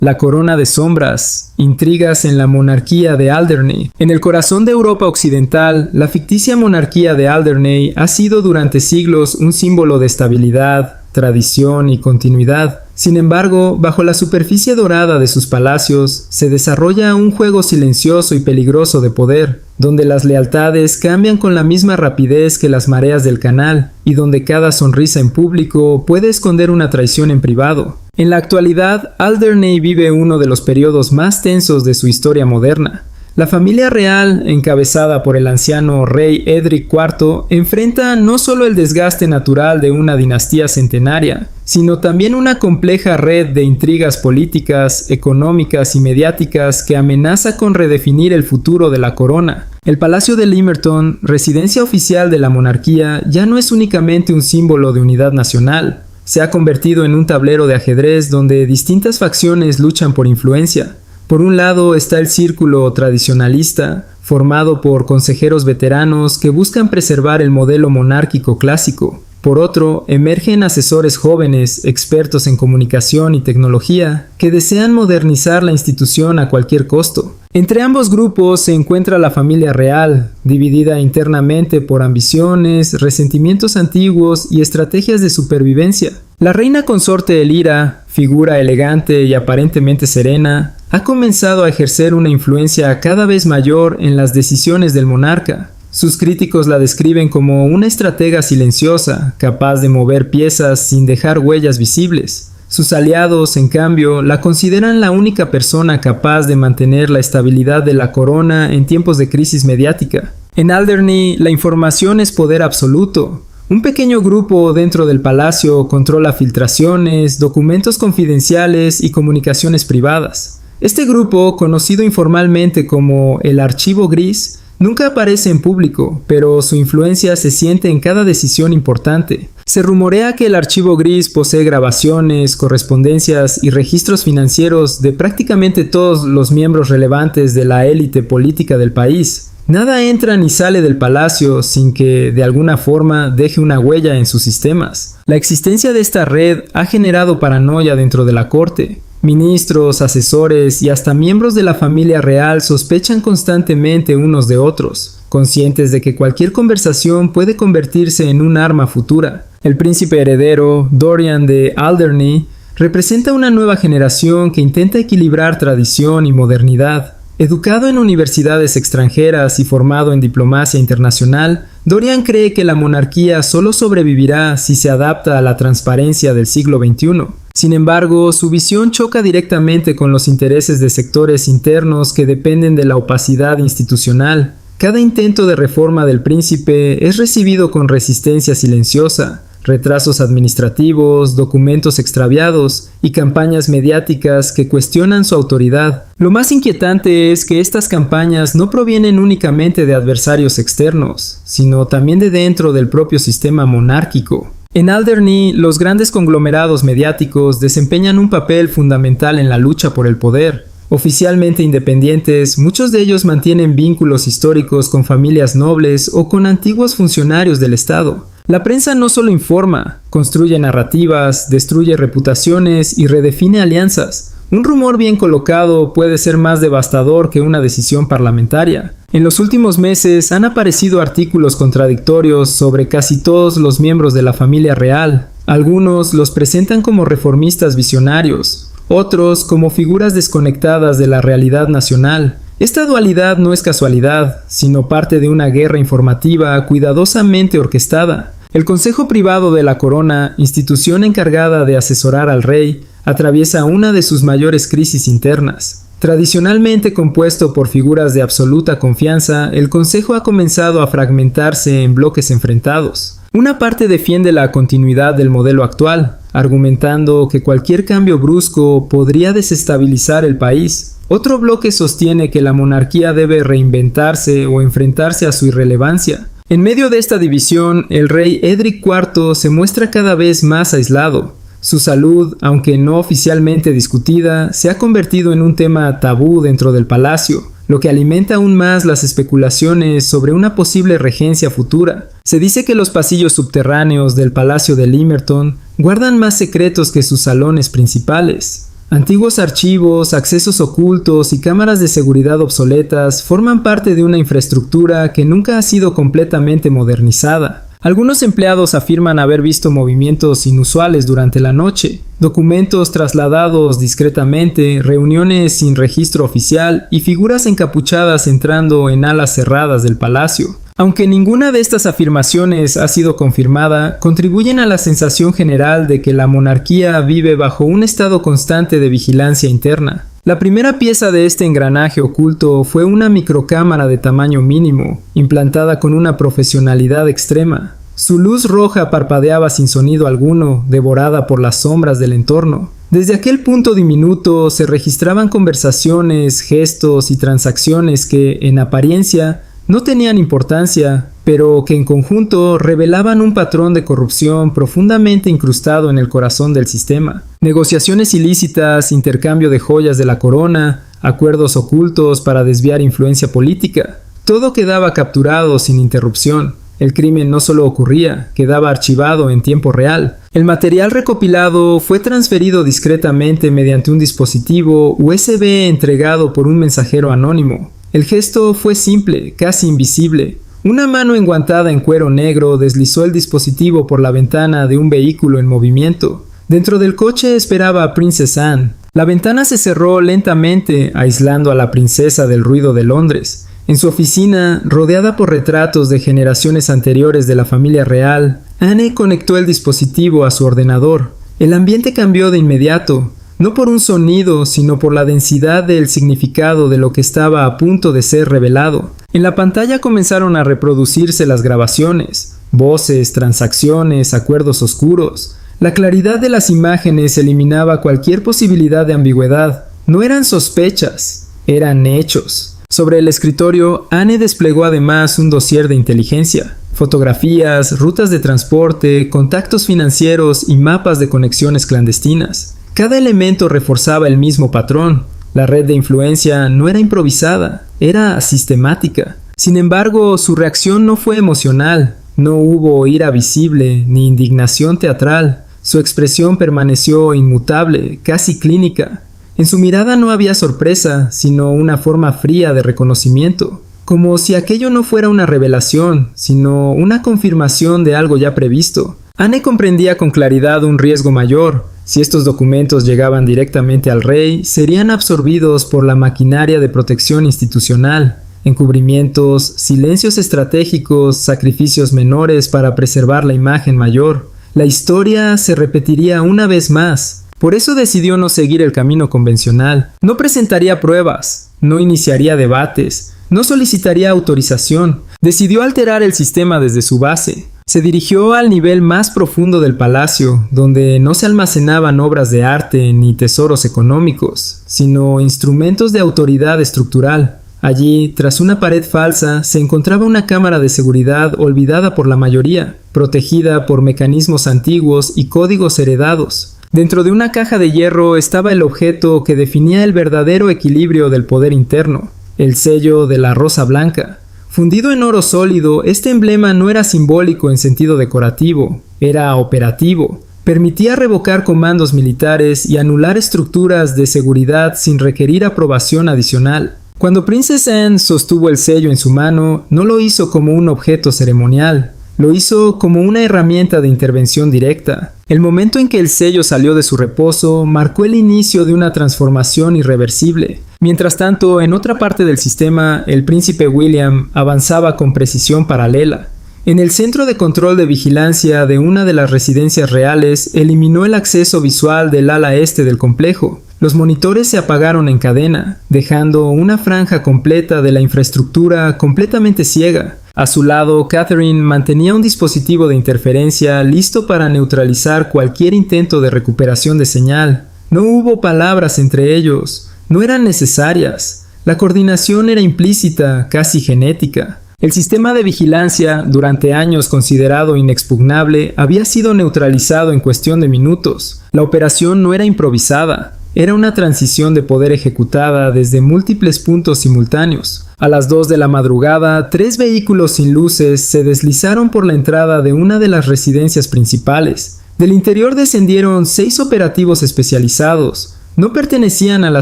La corona de sombras, intrigas en la monarquía de Alderney. En el corazón de Europa occidental, la ficticia monarquía de Alderney ha sido durante siglos un símbolo de estabilidad, tradición y continuidad. Sin embargo, bajo la superficie dorada de sus palacios, se desarrolla un juego silencioso y peligroso de poder, donde las lealtades cambian con la misma rapidez que las mareas del canal, y donde cada sonrisa en público puede esconder una traición en privado. En la actualidad, Alderney vive uno de los periodos más tensos de su historia moderna. La familia real, encabezada por el anciano rey Edric IV, enfrenta no solo el desgaste natural de una dinastía centenaria, sino también una compleja red de intrigas políticas, económicas y mediáticas que amenaza con redefinir el futuro de la corona. El Palacio de Limerton, residencia oficial de la monarquía, ya no es únicamente un símbolo de unidad nacional. Se ha convertido en un tablero de ajedrez donde distintas facciones luchan por influencia. Por un lado está el círculo tradicionalista, formado por consejeros veteranos que buscan preservar el modelo monárquico clásico. Por otro, emergen asesores jóvenes, expertos en comunicación y tecnología, que desean modernizar la institución a cualquier costo. Entre ambos grupos se encuentra la familia real, dividida internamente por ambiciones, resentimientos antiguos y estrategias de supervivencia. La reina consorte Elira, figura elegante y aparentemente serena, ha comenzado a ejercer una influencia cada vez mayor en las decisiones del monarca. Sus críticos la describen como una estratega silenciosa, capaz de mover piezas sin dejar huellas visibles. Sus aliados, en cambio, la consideran la única persona capaz de mantener la estabilidad de la corona en tiempos de crisis mediática. En Alderney, la información es poder absoluto. Un pequeño grupo dentro del palacio controla filtraciones, documentos confidenciales y comunicaciones privadas. Este grupo, conocido informalmente como el Archivo Gris, nunca aparece en público, pero su influencia se siente en cada decisión importante. Se rumorea que el Archivo Gris posee grabaciones, correspondencias y registros financieros de prácticamente todos los miembros relevantes de la élite política del país. Nada entra ni sale del palacio sin que, de alguna forma, deje una huella en sus sistemas. La existencia de esta red ha generado paranoia dentro de la corte. Ministros, asesores y hasta miembros de la familia real sospechan constantemente unos de otros, conscientes de que cualquier conversación puede convertirse en un arma futura. El príncipe heredero, Dorian de Alderney, representa una nueva generación que intenta equilibrar tradición y modernidad. Educado en universidades extranjeras y formado en diplomacia internacional, Dorian cree que la monarquía solo sobrevivirá si se adapta a la transparencia del siglo XXI. Sin embargo, su visión choca directamente con los intereses de sectores internos que dependen de la opacidad institucional. Cada intento de reforma del príncipe es recibido con resistencia silenciosa, retrasos administrativos, documentos extraviados y campañas mediáticas que cuestionan su autoridad. Lo más inquietante es que estas campañas no provienen únicamente de adversarios externos, sino también de dentro del propio sistema monárquico. En Alderney, los grandes conglomerados mediáticos desempeñan un papel fundamental en la lucha por el poder. Oficialmente independientes, muchos de ellos mantienen vínculos históricos con familias nobles o con antiguos funcionarios del Estado. La prensa no solo informa, construye narrativas, destruye reputaciones y redefine alianzas. Un rumor bien colocado puede ser más devastador que una decisión parlamentaria. En los últimos meses han aparecido artículos contradictorios sobre casi todos los miembros de la familia real. Algunos los presentan como reformistas visionarios, otros como figuras desconectadas de la realidad nacional. Esta dualidad no es casualidad, sino parte de una guerra informativa cuidadosamente orquestada. El Consejo Privado de la Corona, institución encargada de asesorar al rey, atraviesa una de sus mayores crisis internas. Tradicionalmente compuesto por figuras de absoluta confianza, el Consejo ha comenzado a fragmentarse en bloques enfrentados. Una parte defiende la continuidad del modelo actual, argumentando que cualquier cambio brusco podría desestabilizar el país. Otro bloque sostiene que la monarquía debe reinventarse o enfrentarse a su irrelevancia. En medio de esta división, el rey Edric IV se muestra cada vez más aislado. Su salud, aunque no oficialmente discutida, se ha convertido en un tema tabú dentro del palacio, lo que alimenta aún más las especulaciones sobre una posible regencia futura. Se dice que los pasillos subterráneos del Palacio de Limerton guardan más secretos que sus salones principales. Antiguos archivos, accesos ocultos y cámaras de seguridad obsoletas forman parte de una infraestructura que nunca ha sido completamente modernizada. Algunos empleados afirman haber visto movimientos inusuales durante la noche, documentos trasladados discretamente, reuniones sin registro oficial y figuras encapuchadas entrando en alas cerradas del palacio. Aunque ninguna de estas afirmaciones ha sido confirmada, contribuyen a la sensación general de que la monarquía vive bajo un estado constante de vigilancia interna. La primera pieza de este engranaje oculto fue una microcámara de tamaño mínimo, implantada con una profesionalidad extrema. Su luz roja parpadeaba sin sonido alguno, devorada por las sombras del entorno. Desde aquel punto diminuto se registraban conversaciones, gestos y transacciones que, en apariencia, no tenían importancia, pero que en conjunto revelaban un patrón de corrupción profundamente incrustado en el corazón del sistema. Negociaciones ilícitas, intercambio de joyas de la corona, acuerdos ocultos para desviar influencia política. Todo quedaba capturado sin interrupción. El crimen no solo ocurría, quedaba archivado en tiempo real. El material recopilado fue transferido discretamente mediante un dispositivo USB entregado por un mensajero anónimo. El gesto fue simple, casi invisible. Una mano enguantada en cuero negro deslizó el dispositivo por la ventana de un vehículo en movimiento. Dentro del coche esperaba a Princess Anne. La ventana se cerró lentamente, aislando a la princesa del ruido de Londres. En su oficina, rodeada por retratos de generaciones anteriores de la familia real, Anne conectó el dispositivo a su ordenador. El ambiente cambió de inmediato. No por un sonido, sino por la densidad del significado de lo que estaba a punto de ser revelado. En la pantalla comenzaron a reproducirse las grabaciones, voces, transacciones, acuerdos oscuros. La claridad de las imágenes eliminaba cualquier posibilidad de ambigüedad. No eran sospechas, eran hechos. Sobre el escritorio, Anne desplegó además un dossier de inteligencia. Fotografías, rutas de transporte, contactos financieros y mapas de conexiones clandestinas. Cada elemento reforzaba el mismo patrón. La red de influencia no era improvisada, era sistemática. Sin embargo, su reacción no fue emocional. No hubo ira visible ni indignación teatral. Su expresión permaneció inmutable, casi clínica. En su mirada no había sorpresa, sino una forma fría de reconocimiento. Como si aquello no fuera una revelación, sino una confirmación de algo ya previsto. Anne comprendía con claridad un riesgo mayor. Si estos documentos llegaban directamente al rey, serían absorbidos por la maquinaria de protección institucional. Encubrimientos, silencios estratégicos, sacrificios menores para preservar la imagen mayor. La historia se repetiría una vez más. Por eso decidió no seguir el camino convencional. No presentaría pruebas, no iniciaría debates, no solicitaría autorización. Decidió alterar el sistema desde su base. Se dirigió al nivel más profundo del palacio, donde no se almacenaban obras de arte ni tesoros económicos, sino instrumentos de autoridad estructural. Allí, tras una pared falsa, se encontraba una cámara de seguridad olvidada por la mayoría, protegida por mecanismos antiguos y códigos heredados. Dentro de una caja de hierro estaba el objeto que definía el verdadero equilibrio del poder interno, el sello de la Rosa Blanca. Fundido en oro sólido, este emblema no era simbólico en sentido decorativo, era operativo. Permitía revocar comandos militares y anular estructuras de seguridad sin requerir aprobación adicional. Cuando Princess Anne sostuvo el sello en su mano, no lo hizo como un objeto ceremonial, lo hizo como una herramienta de intervención directa. El momento en que el sello salió de su reposo marcó el inicio de una transformación irreversible. Mientras tanto, en otra parte del sistema, el príncipe William avanzaba con precisión paralela. En el centro de control de vigilancia de una de las residencias reales, eliminó el acceso visual del ala este del complejo. Los monitores se apagaron en cadena, dejando una franja completa de la infraestructura completamente ciega. A su lado, Catherine mantenía un dispositivo de interferencia listo para neutralizar cualquier intento de recuperación de señal. No hubo palabras entre ellos, no eran necesarias. La coordinación era implícita, casi genética. El sistema de vigilancia, durante años considerado inexpugnable, había sido neutralizado en cuestión de minutos. La operación no era improvisada. Era una transición de poder ejecutada desde múltiples puntos simultáneos. A las 2 de la madrugada, 3 vehículos sin luces se deslizaron por la entrada de una de las residencias principales. Del interior descendieron 6 operativos especializados, No pertenecían a la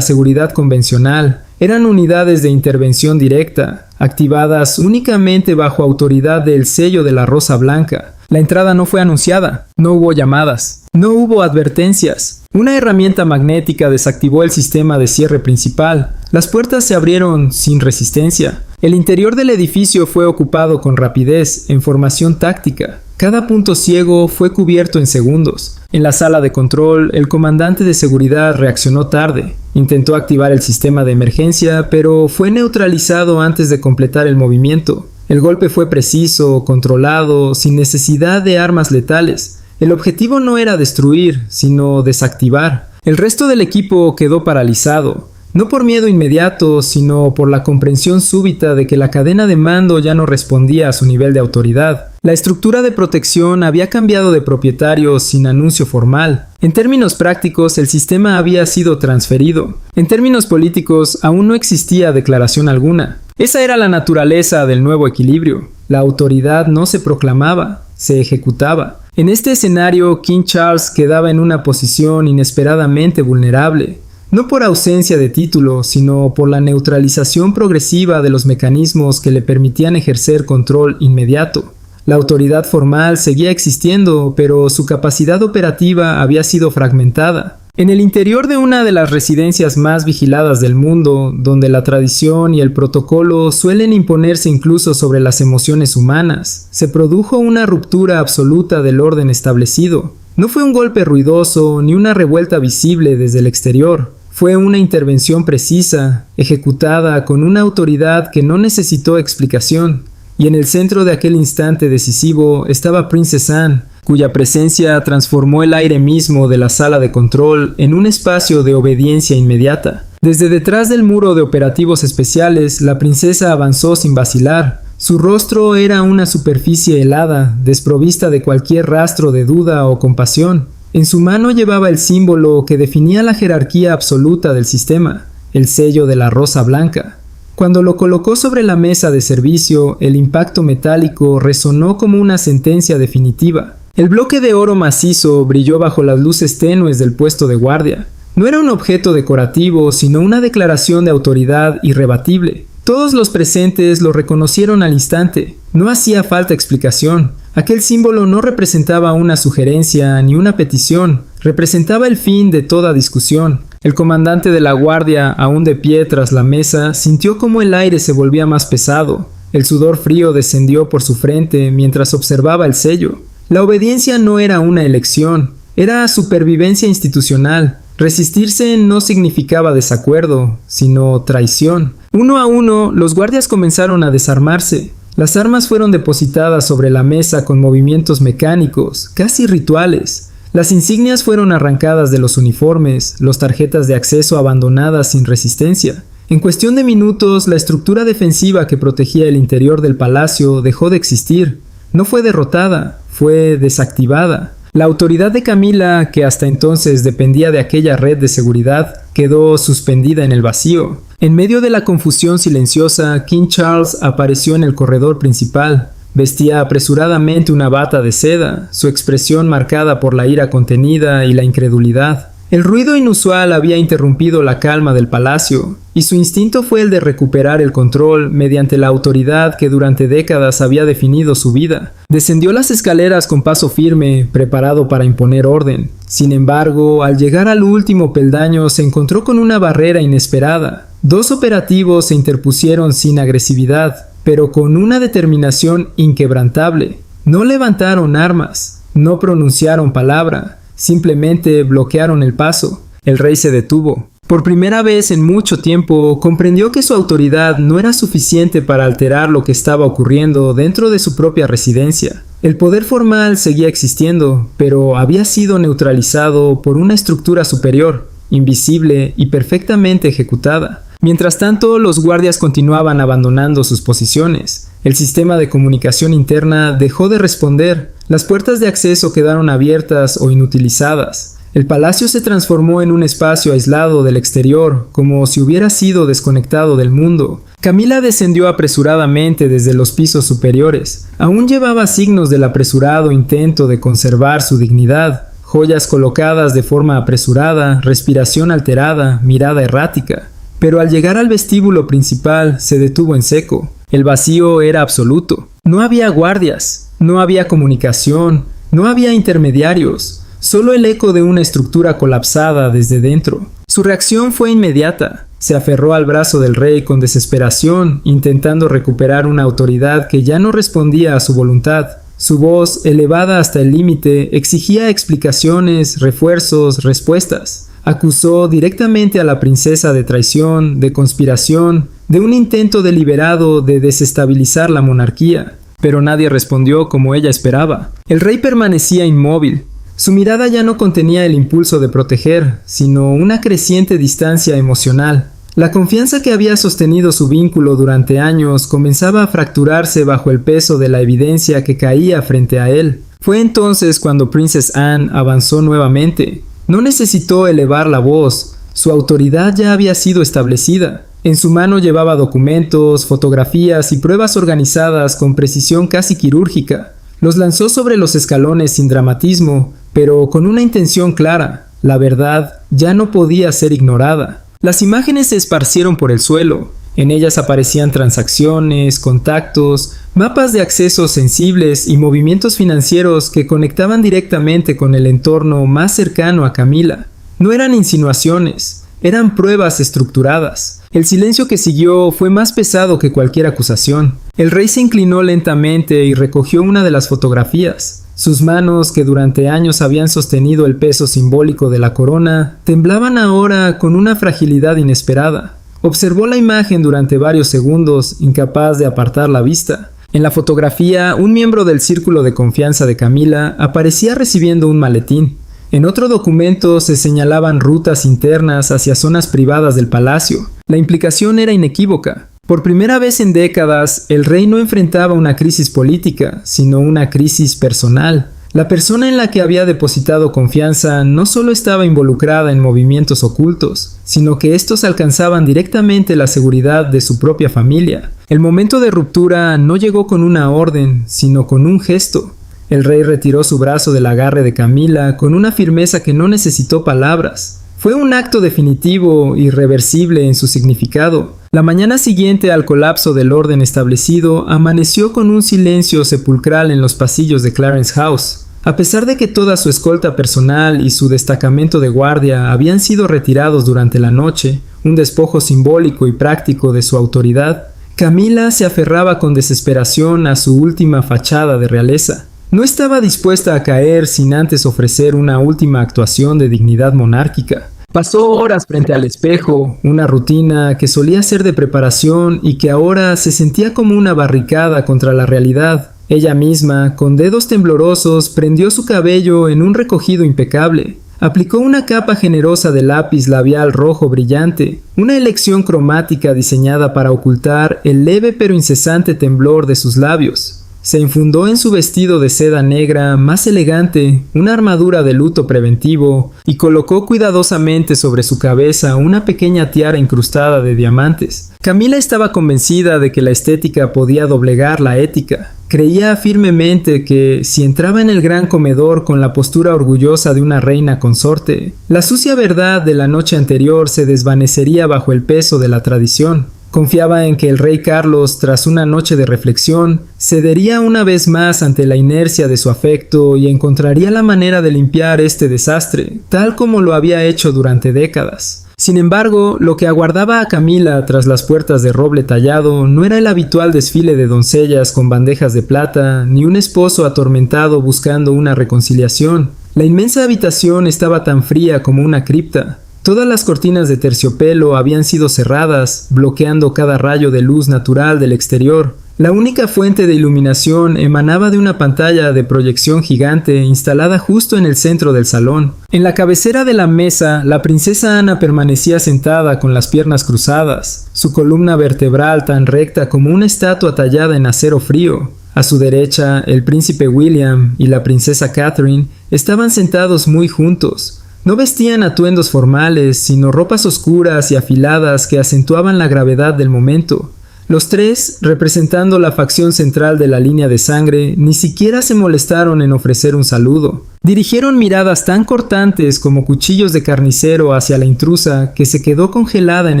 seguridad convencional, eran unidades de intervención directa, activadas únicamente bajo autoridad del sello de la Rosa Blanca. La entrada no fue anunciada, no hubo llamadas, no hubo advertencias. Una herramienta magnética desactivó el sistema de cierre principal. Las puertas se abrieron sin resistencia. El interior del edificio fue ocupado con rapidez, en formación táctica. Cada punto ciego fue cubierto en segundos. En la sala de control, el comandante de seguridad reaccionó tarde. Intentó activar el sistema de emergencia, pero fue neutralizado antes de completar el movimiento. El golpe fue preciso, controlado, sin necesidad de armas letales. El objetivo no era destruir, sino desactivar. El resto del equipo quedó paralizado. No por miedo inmediato, sino por la comprensión súbita de que la cadena de mando ya no respondía a su nivel de autoridad. La estructura de protección había cambiado de propietario sin anuncio formal. En términos prácticos, el sistema había sido transferido. En términos políticos, aún no existía declaración alguna. Esa era la naturaleza del nuevo equilibrio. La autoridad no se proclamaba, se ejecutaba. En este escenario, King Charles quedaba en una posición inesperadamente vulnerable. No por ausencia de título, sino por la neutralización progresiva de los mecanismos que le permitían ejercer control inmediato. La autoridad formal seguía existiendo, pero su capacidad operativa había sido fragmentada. En el interior de una de las residencias más vigiladas del mundo, donde la tradición y el protocolo suelen imponerse incluso sobre las emociones humanas, se produjo una ruptura absoluta del orden establecido. No fue un golpe ruidoso ni una revuelta visible desde el exterior. Fue una intervención precisa, ejecutada con una autoridad que no necesitó explicación. Y en el centro de aquel instante decisivo estaba Princess Anne, cuya presencia transformó el aire mismo de la sala de control en un espacio de obediencia inmediata. Desde detrás del muro de operativos especiales, la princesa avanzó sin vacilar. Su rostro era una superficie helada, desprovista de cualquier rastro de duda o compasión. En su mano llevaba el símbolo que definía la jerarquía absoluta del sistema, el sello de la Rosa Blanca. Cuando lo colocó sobre la mesa de servicio, el impacto metálico resonó como una sentencia definitiva. El bloque de oro macizo brilló bajo las luces tenues del puesto de guardia. No era un objeto decorativo, sino una declaración de autoridad irrebatible. Todos los presentes lo reconocieron al instante. No hacía falta explicación. Aquel símbolo no representaba una sugerencia ni una petición, representaba el fin de toda discusión. El comandante de la guardia, aún de pie tras la mesa, sintió como el aire se volvía más pesado. El sudor frío descendió por su frente mientras observaba el sello. La obediencia no era una elección, era supervivencia institucional. Resistirse no significaba desacuerdo, sino traición. Uno a uno, los guardias comenzaron a desarmarse. Las armas fueron depositadas sobre la mesa con movimientos mecánicos, casi rituales. Las insignias fueron arrancadas de los uniformes, las tarjetas de acceso abandonadas sin resistencia. En cuestión de minutos, la estructura defensiva que protegía el interior del palacio dejó de existir. No fue derrotada, fue desactivada. La autoridad de Camila, que hasta entonces dependía de aquella red de seguridad, quedó suspendida en el vacío. En medio de la confusión silenciosa, King Charles apareció en el corredor principal. Vestía apresuradamente una bata de seda, su expresión marcada por la ira contenida y la incredulidad. El ruido inusual había interrumpido la calma del palacio, y su instinto fue el de recuperar el control mediante la autoridad que durante décadas había definido su vida. Descendió las escaleras con paso firme, preparado para imponer orden. Sin embargo, al llegar al último peldaño se encontró con una barrera inesperada. Dos operativos se interpusieron sin agresividad, pero con una determinación inquebrantable. No levantaron armas, no pronunciaron palabra. Simplemente bloquearon el paso. El rey se detuvo. Por primera vez en mucho tiempo, comprendió que su autoridad no era suficiente para alterar lo que estaba ocurriendo dentro de su propia residencia. El poder formal seguía existiendo, pero había sido neutralizado por una estructura superior, invisible y perfectamente ejecutada. Mientras tanto, los guardias continuaban abandonando sus posiciones. El sistema de comunicación interna dejó de responder. Las puertas de acceso quedaron abiertas o inutilizadas. El palacio se transformó en un espacio aislado del exterior, como si hubiera sido desconectado del mundo. Camila descendió apresuradamente desde los pisos superiores. Aún llevaba signos del apresurado intento de conservar su dignidad. joyas colocadas de forma apresurada, respiración alterada, mirada errática. Pero al llegar al vestíbulo principal se detuvo en seco. El vacío era absoluto. No había guardias, no había comunicación, no había intermediarios, solo el eco de una estructura colapsada desde dentro. Su reacción fue inmediata. Se aferró al brazo del rey con desesperación, intentando recuperar una autoridad que ya no respondía a su voluntad. Su voz, elevada hasta el límite, exigía explicaciones, refuerzos, respuestas. Acusó directamente a la princesa de traición, de conspiración, de un intento deliberado de desestabilizar la monarquía. Pero nadie respondió como ella esperaba. El rey permanecía inmóvil. Su mirada ya no contenía el impulso de proteger, sino una creciente distancia emocional. La confianza que había sostenido su vínculo durante años comenzaba a fracturarse bajo el peso de la evidencia que caía frente a él. Fue entonces cuando Princess Anne avanzó nuevamente. No necesitó elevar la voz, su autoridad ya había sido establecida. En su mano llevaba documentos, fotografías y pruebas organizadas con precisión casi quirúrgica. Los lanzó sobre los escalones sin dramatismo, pero con una intención clara. La verdad ya no podía ser ignorada. Las imágenes se esparcieron por el suelo. En ellas aparecían transacciones, contactos, mapas de accesos sensibles y movimientos financieros que conectaban directamente con el entorno más cercano a Camila. No eran insinuaciones, eran pruebas estructuradas. El silencio que siguió fue más pesado que cualquier acusación. El rey se inclinó lentamente y recogió una de las fotografías. Sus manos, que durante años habían sostenido el peso simbólico de la corona, temblaban ahora con una fragilidad inesperada. Observó la imagen durante varios segundos, incapaz de apartar la vista. En la fotografía, un miembro del círculo de confianza de Camila aparecía recibiendo un maletín. En otro documento se señalaban rutas internas hacia zonas privadas del palacio. La implicación era inequívoca. Por primera vez en décadas, el rey no enfrentaba una crisis política, sino una crisis personal. La persona en la que había depositado confianza no solo estaba involucrada en movimientos ocultos, sino que estos alcanzaban directamente la seguridad de su propia familia. El momento de ruptura no llegó con una orden, sino con un gesto. El rey retiró su brazo del agarre de Camila con una firmeza que no necesitó palabras. Fue un acto definitivo, irreversible en su significado. La mañana siguiente al colapso del orden establecido, amaneció con un silencio sepulcral en los pasillos de Clarence House. A pesar de que toda su escolta personal y su destacamento de guardia habían sido retirados durante la noche, un despojo simbólico y práctico de su autoridad, Camila se aferraba con desesperación a su última fachada de realeza. No estaba dispuesta a caer sin antes ofrecer una última actuación de dignidad monárquica. Pasó horas frente al espejo, una rutina que solía ser de preparación y que ahora se sentía como una barricada contra la realidad. Ella misma, con dedos temblorosos, prendió su cabello en un recogido impecable. Aplicó una capa generosa de lápiz labial rojo brillante, una elección cromática diseñada para ocultar el leve pero incesante temblor de sus labios. Se infundó en su vestido de seda negra más elegante una armadura de luto preventivo y colocó cuidadosamente sobre su cabeza una pequeña tiara incrustada de diamantes. Camila estaba convencida de que la estética podía doblegar la ética. Creía firmemente que, si entraba en el gran comedor con la postura orgullosa de una reina consorte, la sucia verdad de la noche anterior se desvanecería bajo el peso de la tradición. Confiaba en que el rey Carlos, tras una noche de reflexión, cedería una vez más ante la inercia de su afecto y encontraría la manera de limpiar este desastre, tal como lo había hecho durante décadas. Sin embargo, lo que aguardaba a Camila tras las puertas de roble tallado no era el habitual desfile de doncellas con bandejas de plata, ni un esposo atormentado buscando una reconciliación. La inmensa habitación estaba tan fría como una cripta. Todas las cortinas de terciopelo habían sido cerradas, bloqueando cada rayo de luz natural del exterior. La única fuente de iluminación emanaba de una pantalla de proyección gigante instalada justo en el centro del salón. En la cabecera de la mesa, la princesa Ana permanecía sentada con las piernas cruzadas, su columna vertebral tan recta como una estatua tallada en acero frío. A su derecha, el príncipe William y la princesa Catherine estaban sentados muy juntos. No vestían atuendos formales, sino ropas oscuras y afiladas que acentuaban la gravedad del momento. Los tres, representando la facción central de la línea de sangre, ni siquiera se molestaron en ofrecer un saludo. Dirigieron miradas tan cortantes como cuchillos de carnicero hacia la intrusa, que se quedó congelada en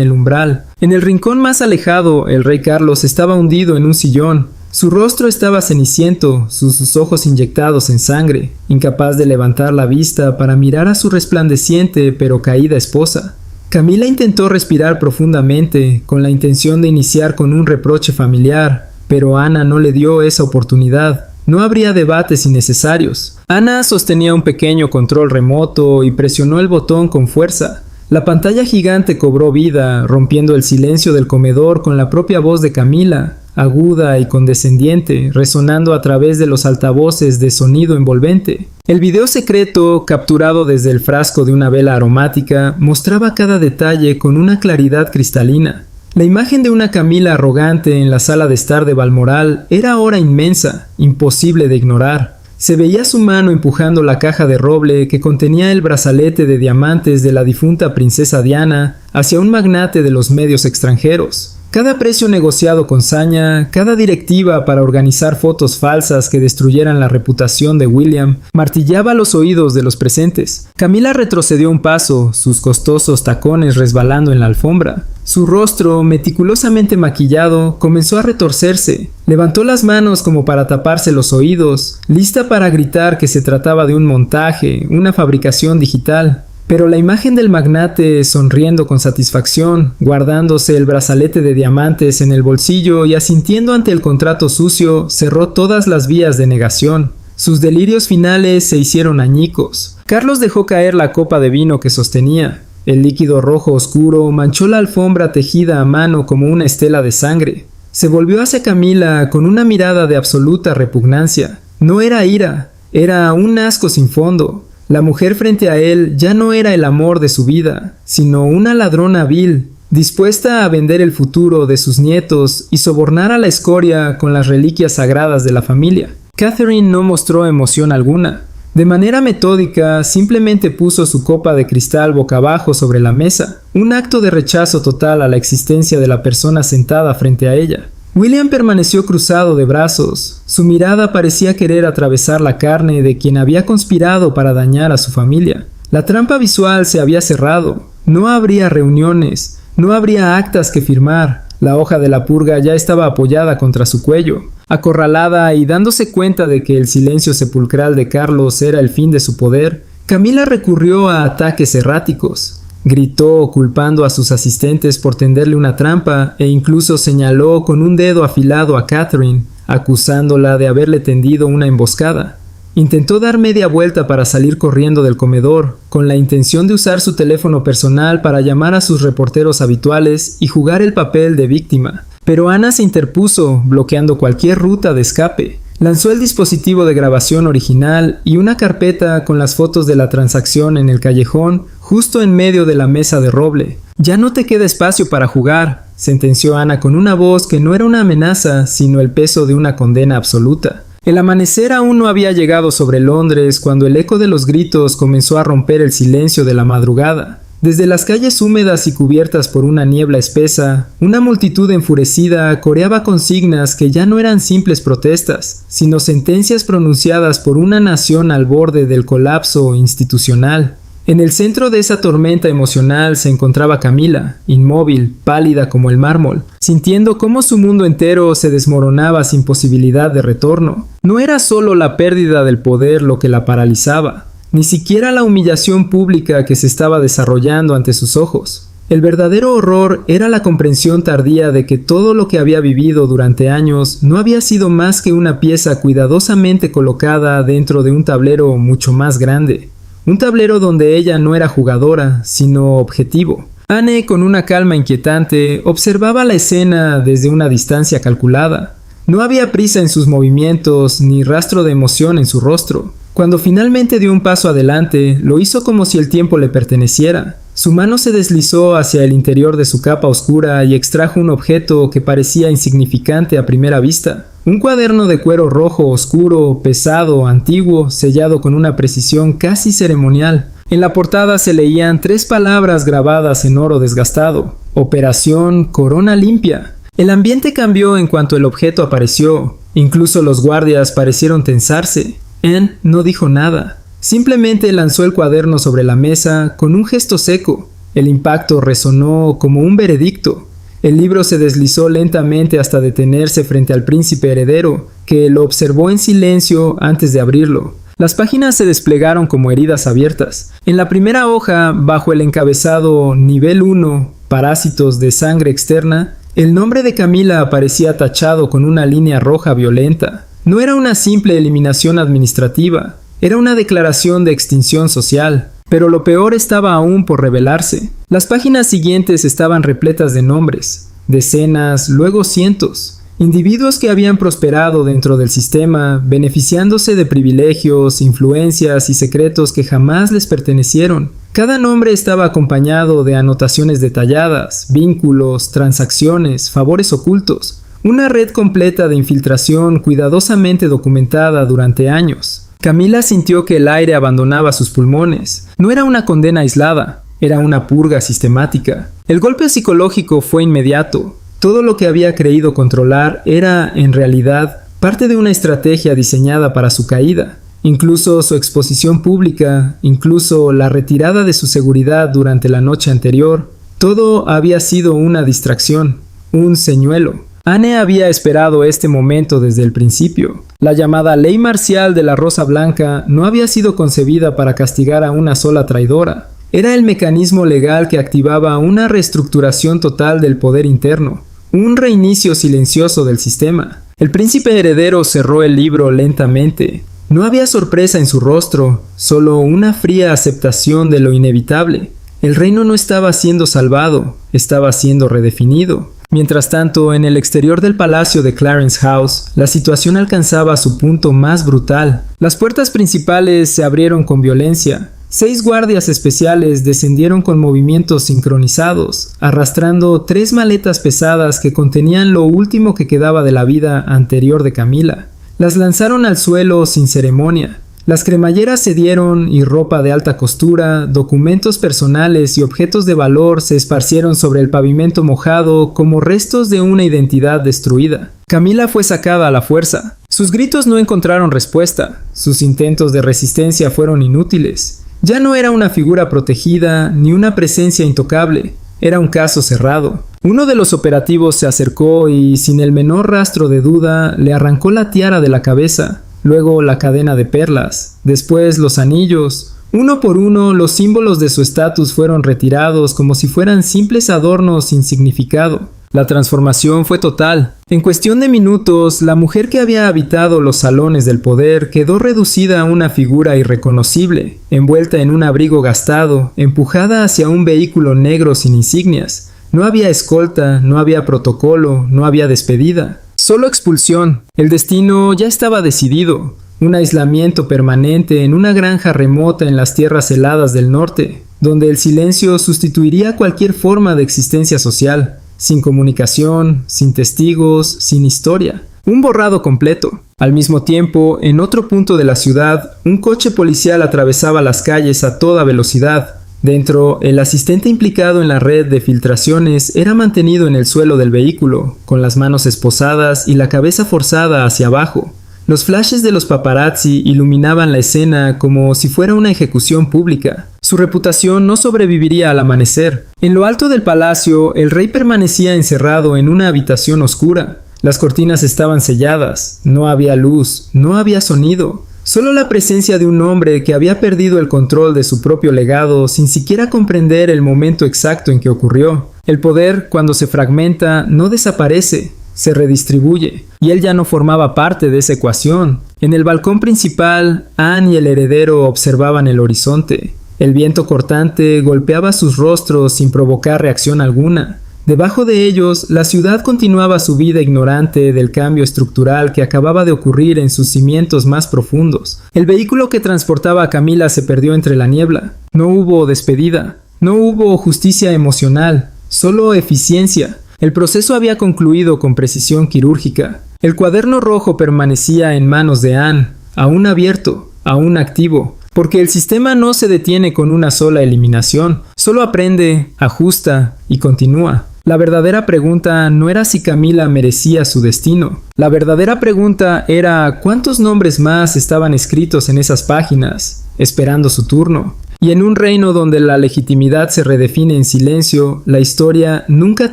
el umbral. En el rincón más alejado, el rey Carlos estaba hundido en un sillón. Su rostro estaba ceniciento, sus ojos inyectados en sangre, incapaz de levantar la vista para mirar a su resplandeciente pero caída esposa. Camila intentó respirar profundamente, con la intención de iniciar con un reproche familiar, pero Ana no le dio esa oportunidad. No habría debates innecesarios. Ana sostenía un pequeño control remoto y presionó el botón con fuerza. La pantalla gigante cobró vida, rompiendo el silencio del comedor con la propia voz de Camila, aguda y condescendiente, resonando a través de los altavoces de sonido envolvente. El video secreto, capturado desde el frasco de una vela aromática, mostraba cada detalle con una claridad cristalina. La imagen de una Camila arrogante en la sala de estar de Balmoral era ahora inmensa, imposible de ignorar. Se veía su mano empujando la caja de roble que contenía el brazalete de diamantes de la difunta princesa Diana hacia un magnate de los medios extranjeros. Cada precio negociado con saña, cada directiva para organizar fotos falsas que destruyeran la reputación de William, martillaba los oídos de los presentes. Camila retrocedió un paso, sus costosos tacones resbalando en la alfombra. Su rostro, meticulosamente maquillado, comenzó a retorcerse. Levantó las manos como para taparse los oídos, lista para gritar que se trataba de un montaje, una fabricación digital. Pero la imagen del magnate sonriendo con satisfacción, guardándose el brazalete de diamantes en el bolsillo y asintiendo ante el contrato sucio, cerró todas las vías de negación. Sus delirios finales se hicieron añicos. Carlos dejó caer la copa de vino que sostenía. El líquido rojo oscuro manchó la alfombra tejida a mano como una estela de sangre. Se volvió hacia Camila con una mirada de absoluta repugnancia. No era ira, era un asco sin fondo. La mujer frente a él ya no era el amor de su vida, sino una ladrona vil, dispuesta a vender el futuro de sus nietos y sobornar a la escoria con las reliquias sagradas de la familia. Catherine no mostró emoción alguna. De manera metódica, simplemente puso su copa de cristal boca abajo sobre la mesa, un acto de rechazo total a la existencia de la persona sentada frente a ella. William permaneció cruzado de brazos. Su mirada parecía querer atravesar la carne de quien había conspirado para dañar a su familia. La trampa visual se había cerrado. No habría reuniones, no habría actas que firmar. La hoja de la purga ya estaba apoyada contra su cuello. Acorralada y dándose cuenta de que el silencio sepulcral de Carlos era el fin de su poder, Camila recurrió a ataques erráticos. Gritó culpando a sus asistentes por tenderle una trampa e incluso señaló con un dedo afilado a Catherine, acusándola de haberle tendido una emboscada. Intentó dar media vuelta para salir corriendo del comedor, con la intención de usar su teléfono personal para llamar a sus reporteros habituales y jugar el papel de víctima. Pero Ana se interpuso, bloqueando cualquier ruta de escape. Lanzó el dispositivo de grabación original y una carpeta con las fotos de la transacción en el callejón, justo en medio de la mesa de roble. «Ya no te queda espacio para jugar», sentenció Ana con una voz que no era una amenaza, sino el peso de una condena absoluta. El amanecer aún no había llegado sobre Londres cuando el eco de los gritos comenzó a romper el silencio de la madrugada. Desde las calles húmedas y cubiertas por una niebla espesa, una multitud enfurecida coreaba consignas que ya no eran simples protestas, sino sentencias pronunciadas por una nación al borde del colapso institucional. En el centro de esa tormenta emocional se encontraba Camila, inmóvil, pálida como el mármol, sintiendo cómo su mundo entero se desmoronaba sin posibilidad de retorno. No era solo la pérdida del poder lo que la paralizaba, ni siquiera la humillación pública que se estaba desarrollando ante sus ojos. El verdadero horror era la comprensión tardía de que todo lo que había vivido durante años no había sido más que una pieza cuidadosamente colocada dentro de un tablero mucho más grande. Un tablero donde ella no era jugadora, sino objetivo. Anne, con una calma inquietante, observaba la escena desde una distancia calculada. No había prisa en sus movimientos, ni rastro de emoción en su rostro. Cuando finalmente dio un paso adelante, lo hizo como si el tiempo le perteneciera. Su mano se deslizó hacia el interior de su capa oscura y extrajo un objeto que parecía insignificante a primera vista. Un cuaderno de cuero rojo oscuro, pesado, antiguo, sellado con una precisión casi ceremonial. En la portada se leían 3 palabras grabadas en oro desgastado: Operación Corona Limpia. El ambiente cambió en cuanto el objeto apareció. Incluso los guardias parecieron tensarse. Anne no dijo nada. Simplemente lanzó el cuaderno sobre la mesa con un gesto seco. El impacto resonó como un veredicto. El libro se deslizó lentamente hasta detenerse frente al príncipe heredero, que lo observó en silencio antes de abrirlo. Las páginas se desplegaron como heridas abiertas. En la primera hoja, bajo el encabezado Nivel 1, Parásitos de sangre externa, el nombre de Camila aparecía tachado con una línea roja violenta. No era una simple eliminación administrativa, era una declaración de extinción social. Pero lo peor estaba aún por revelarse. Las páginas siguientes estaban repletas de nombres, decenas, luego cientos. Individuos que habían prosperado dentro del sistema, beneficiándose de privilegios, influencias y secretos que jamás les pertenecieron. Cada nombre estaba acompañado de anotaciones detalladas, vínculos, transacciones, favores ocultos. Una red completa de infiltración cuidadosamente documentada durante años. Camila sintió que el aire abandonaba sus pulmones. No era una condena aislada, era una purga sistemática. El golpe psicológico fue inmediato. Todo lo que había creído controlar era, en realidad, parte de una estrategia diseñada para su caída. Incluso su exposición pública, incluso la retirada de su seguridad durante la noche anterior, todo había sido una distracción, un señuelo. Anne había esperado este momento desde el principio. La llamada ley marcial de la Rosa Blanca no había sido concebida para castigar a una sola traidora. Era el mecanismo legal que activaba una reestructuración total del poder interno, un reinicio silencioso del sistema. El príncipe heredero cerró el libro lentamente. No había sorpresa en su rostro, solo una fría aceptación de lo inevitable. El reino no estaba siendo salvado, estaba siendo redefinido. Mientras tanto, en el exterior del palacio de Clarence House, la situación alcanzaba su punto más brutal. Las puertas principales se abrieron con violencia. 6 guardias especiales descendieron con movimientos sincronizados, arrastrando 3 maletas pesadas que contenían lo último que quedaba de la vida anterior de Camila. Las lanzaron al suelo sin ceremonia. Las cremalleras cedieron y ropa de alta costura, documentos personales y objetos de valor se esparcieron sobre el pavimento mojado como restos de una identidad destruida. Camila fue sacada a la fuerza. Sus gritos no encontraron respuesta. Sus intentos de resistencia fueron inútiles. Ya no era una figura protegida ni una presencia intocable. Era un caso cerrado. Uno de los operativos se acercó y, sin el menor rastro de duda, le arrancó la tiara de la cabeza. Luego la cadena de perlas, después los anillos. Uno por uno, los símbolos de su estatus fueron retirados como si fueran simples adornos sin significado. La transformación fue total. En cuestión de minutos, la mujer que había habitado los salones del poder quedó reducida a una figura irreconocible, envuelta en un abrigo gastado, empujada hacia un vehículo negro sin insignias. No había escolta, no había protocolo, no había despedida. Solo expulsión. El destino ya estaba decidido. Un aislamiento permanente en una granja remota en las tierras heladas del norte, donde el silencio sustituiría cualquier forma de existencia social. Sin comunicación, sin testigos, sin historia. Un borrado completo. Al mismo tiempo, en otro punto de la ciudad, un coche policial atravesaba las calles a toda velocidad. Dentro, el asistente implicado en la red de filtraciones era mantenido en el suelo del vehículo, con las manos esposadas y la cabeza forzada hacia abajo. Los flashes de los paparazzi iluminaban la escena como si fuera una ejecución pública. Su reputación no sobreviviría al amanecer. En lo alto del palacio, el rey permanecía encerrado en una habitación oscura. Las cortinas estaban selladas, no había luz, no había sonido. Solo la presencia de un hombre que había perdido el control de su propio legado sin siquiera comprender el momento exacto en que ocurrió. El poder, cuando se fragmenta, no desaparece, se redistribuye, y él ya no formaba parte de esa ecuación. En el balcón principal, Anne y el heredero observaban el horizonte. El viento cortante golpeaba sus rostros sin provocar reacción alguna. Debajo de ellos, la ciudad continuaba su vida ignorante del cambio estructural que acababa de ocurrir en sus cimientos más profundos. El vehículo que transportaba a Camila se perdió entre la niebla. No hubo despedida, no hubo justicia emocional, solo eficiencia. El proceso había concluido con precisión quirúrgica. El cuaderno rojo permanecía en manos de Anne, aún abierto, aún activo. Porque el sistema no se detiene con una sola eliminación, solo aprende, ajusta y continúa. La verdadera pregunta no era si Camila merecía su destino. La verdadera pregunta era cuántos nombres más estaban escritos en esas páginas, esperando su turno. Y en un reino donde la legitimidad se redefine en silencio, la historia nunca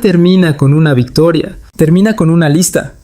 termina con una victoria, termina con una lista.